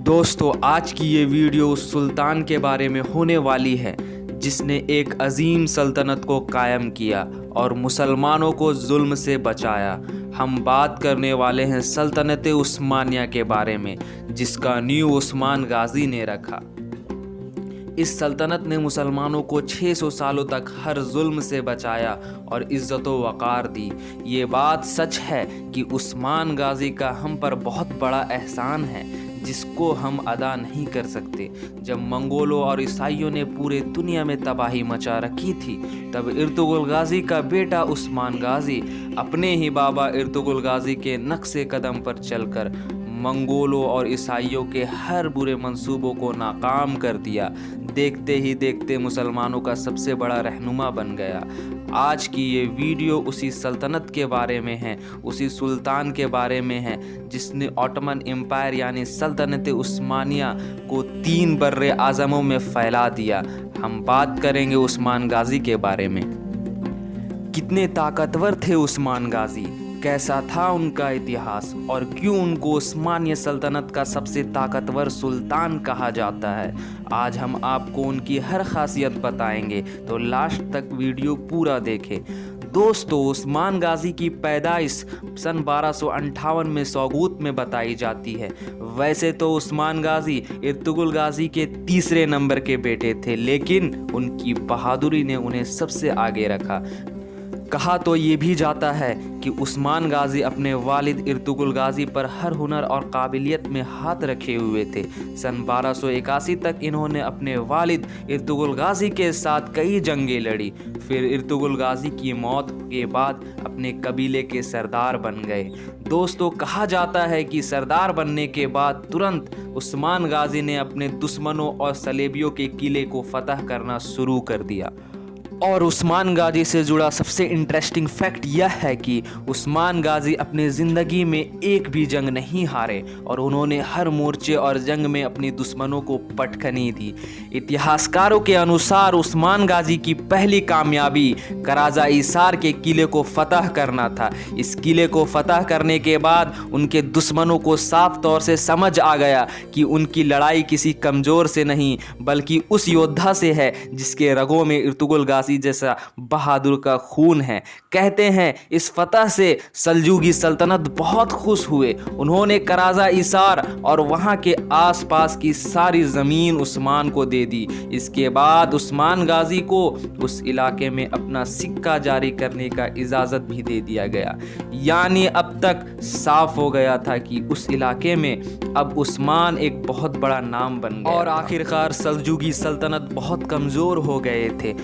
दोस्तों, आज की ये वीडियो उस सुल्तान के बारे में होने वाली है जिसने एक अजीम सल्तनत को कायम किया और मुसलमानों को जुल्म से बचाया। हम बात करने वाले हैं सल्तनत उस्मानिया के बारे में, जिसका नींव उस्मान गाजी ने रखा। इस सल्तनत ने मुसलमानों को 600 सालों तक हर जुल्म से बचाया और इज़्ज़त व वक़ार दी। ये बात सच है कि उस्मान गाजी का हम पर बहुत बड़ा एहसान है जिसको हम अदा नहीं कर सकते। जब मंगोलों और ईसाइयों ने पूरे दुनिया में तबाही मचा रखी थी, तब इर्तुगरुल गाजी का बेटा उस्मान गाजी अपने ही बाबा इर्तुगरुल गाजी के नक्शे कदम पर चलकर मंगोलों और ईसाइयों के हर बुरे मंसूबों को नाकाम कर दिया। देखते ही देखते मुसलमानों का सबसे बड़ा रहनुमा बन गया। आज की ये वीडियो उसी सल्तनत के बारे में है, उसी सुल्तान के बारे में है जिसने ऑटोमन एम्पायर यानी सल्तनत उस्मानिया को 3 बर्रे आज़मों में फैला दिया। हम बात करेंगे उस्मान गाजी के बारे में। कितने ताकतवर थे उस्मान गाजी, कैसा था उनका इतिहास और क्यों उनको उस्मानिया सल्तनत का सबसे ताकतवर सुल्तान कहा जाता है। आज हम आपको उनकी हर खासियत बताएंगे, तो लास्ट तक वीडियो पूरा देखें। दोस्तों, उस्मान गाजी की पैदाइश सन 1258 में सौगूत में बताई जाती है। वैसे तो उस्मान गाजी इर्तुगरुल गाजी के तीसरे नंबर के बेटे थे, लेकिन उनकी बहादुरी ने उन्हें सबसे आगे रखा। कहा तो ये भी जाता है कि उस्मान गाजी अपने वालिद इर्तुगरुल गाजी पर हर हुनर और काबिलियत में हाथ रखे हुए थे। सन 1281 तक इन्होंने अपने वालिद इर्तुगरुल गाजी के साथ कई जंगें लड़ी। फिर इर्तुगरुल गाजी की मौत के बाद अपने कबीले के सरदार बन गए। दोस्तों, कहा जाता है कि सरदार बनने के बाद तुरंत उस्मान गाजी ने अपने दुश्मनों और सलेबियों के किले को फतह करना शुरू कर दिया। और उस्मान गाजी से जुड़ा सबसे इंटरेस्टिंग फैक्ट यह है कि उस्मान गाजी अपने ज़िंदगी में एक भी जंग नहीं हारे और उन्होंने हर मोर्चे और जंग में अपने दुश्मनों को पटखनी दी। इतिहासकारों के अनुसार उस्मान गाजी की पहली कामयाबी कराजा ईसार के किले को फतह करना था। इस किले को फतह करने के बाद उनके दुश्मनों को साफ तौर से समझ आ गया कि उनकी लड़ाई किसी कमज़ोर से नहीं बल्कि उस योद्धा से है जिसके रगों में इर्तुगरुल गाजी जैसा बहादुर का खून है। कहते हैं इस फतह से सल्जूकी सल्तनत बहुत खुश हुए। उन्होंने कराजा ईसार और वहां के आसपास की सारी जमीन उस्मान को दे दी। इसके बाद उस्मान गाजी को उस इलाके में अपना सिक्का जारी करने का इजाजत भी दे दिया गया। यानी अब तक साफ हो गया था कि उस इलाके में अब उस्मान एक बहुत बड़ा नाम बन गया। और आखिरकार सल्जूकी सल्तनत बहुत कमजोर हो गए थे।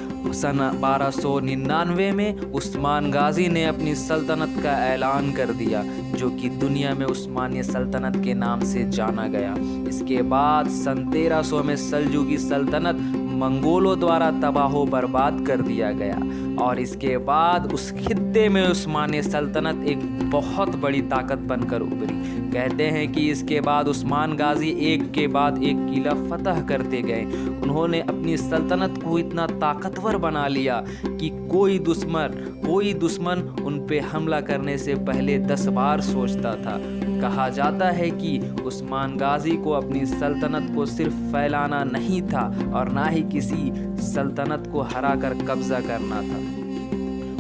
सन 1299 में उस्मान गाजी ने अपनी सल्तनत का ऐलान कर दिया, जो कि दुनिया में उस्मानिया सल्तनत के नाम से जाना गया। इसके बाद सन 1300 में सल्जूकी सल्तनत मंगोलों द्वारा तबाह बर्बाद कर दिया गया और इसके बाद उस खित्ते में उस्मानिया सल्तनत एक बहुत बड़ी ताकत बनकर उभरी। कहते हैं कि इसके बाद उस्मान गाजी एक के बाद एक किला फतह करते गए। उन्होंने अपनी सल्तनत को इतना ताकतवर बना लिया कि कोई दुश्मन उन पे हमला करने से पहले 10 बार सोचता था। कहा जाता है कि उस्मान गाजी को अपनी सल्तनत को सिर्फ फैलाना नहीं था और ना ही किसी सल्तनत को हराकर कब्जा करना था।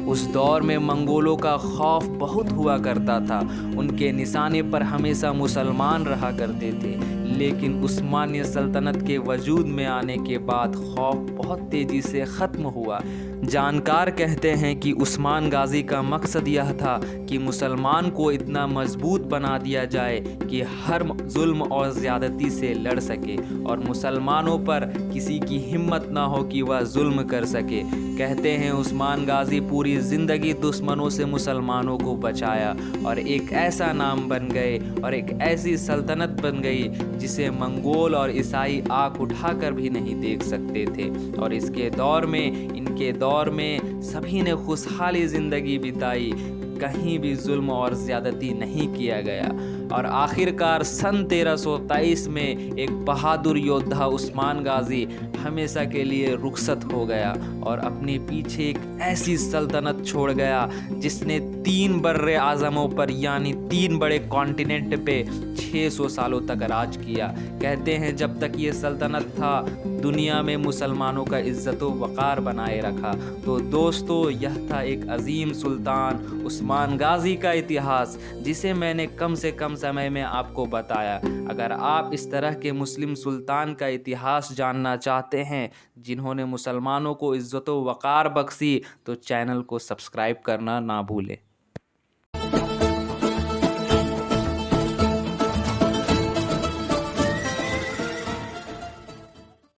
उस दौर में मंगोलों का खौफ बहुत हुआ करता था। उनके निशाने पर हमेशा मुसलमान रहा करते थे, लेकिन उस्मानिया सल्तनत के वजूद में आने के बाद खौफ बहुत तेज़ी से ख़त्म हुआ। जानकार कहते हैं कि उस्मान गाजी का मकसद यह था कि मुसलमान को इतना मजबूत बना दिया जाए कि हर जुल्म और ज़्यादती से लड़ सके और मुसलमानों पर किसी की हिम्मत ना हो कि वह जुल्म कर सके। कहते हैं उस्मान गाजी पूरी ज़िंदगी दुश्मनों से मुसलमानों को बचाया और एक ऐसा नाम बन गए और एक ऐसी सल्तनत बन गई जिसे मंगोल और ईसाई आँख उठाकर भी नहीं देख सकते थे। और इनके दौर में सभी ने खुशहाली ज़िंदगी बिताई, कहीं भी जुल्म और ज़्यादती नहीं किया गया। और आखिरकार सन 1323 में एक बहादुर योद्धा उस्मान गाजी हमेशा के लिए रुखसत हो गया और अपने पीछे एक ऐसी सल्तनत छोड़ गया जिसने 3 बर्रे आज़मों पर यानी 3 बड़े कॉन्टिनेंट पे 600 सालों तक राज किया। कहते हैं जब तक ये सल्तनत था दुनिया में मुसलमानों का इज्जत व वक़ार बनाए रखा। तो दोस्तों, यह था एक अजीम सुल्तान उस्मान गाजी का इतिहास जिसे मैंने कम से कम समय में आपको बताया। अगर आप इस तरह के मुस्लिम सुल्तान का इतिहास जानना चाहते हैं जिन्होंने मुसलमानों को इज्जत व वक़ार बख्शी तो चैनल को सब्सक्राइब करना ना भूलें।